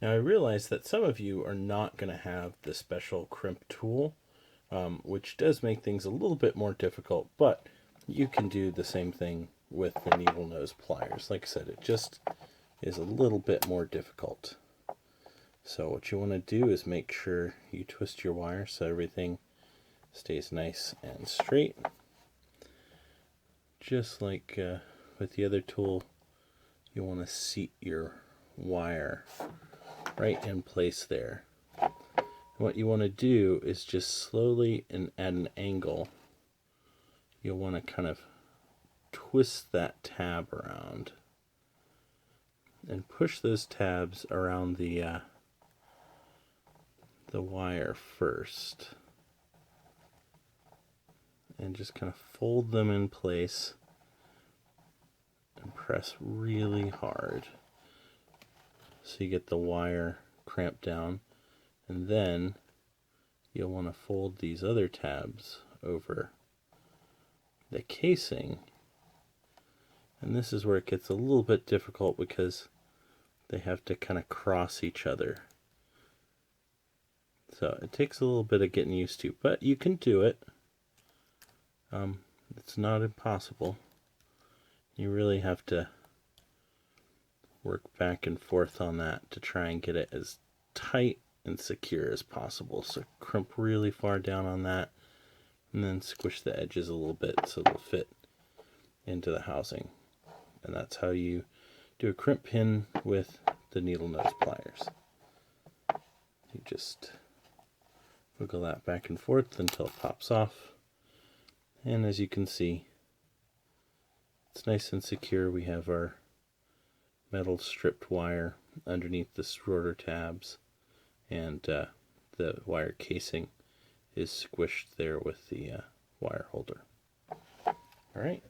Now I realize that some of you are not going to have the special crimp tool, which does make things a little bit more difficult, but you can do the same thing with the needle nose pliers. Like I said, it just is a little bit more difficult. So what you want to do is make sure you twist your wire so everything stays nice and straight. Just like with the other tool, you want to seat your wire right in place there. What you want to do is just slowly and at an angle, you'll want to kind of twist that tab around and push those tabs around the wire first, and just kind of fold them in place and press really hard so you get the wire cramped down. And then you'll want to fold these other tabs over the casing, and this is where it gets a little bit difficult because they have to kind of cross each other. So it takes a little bit of getting used to, but you can do it. It's not impossible. You really have to work back and forth on that to try and get it as tight and secure as possible. So crimp really far down on that, and then squish the edges a little bit so they'll fit into the housing. And that's how you do a crimp pin with the needle nose pliers. You just wiggle that back and forth until it pops off. And as you can see, it's nice and secure. We have our metal stripped wire underneath the rotor tabs, and the wire casing is squished there with the wire holder. Alright,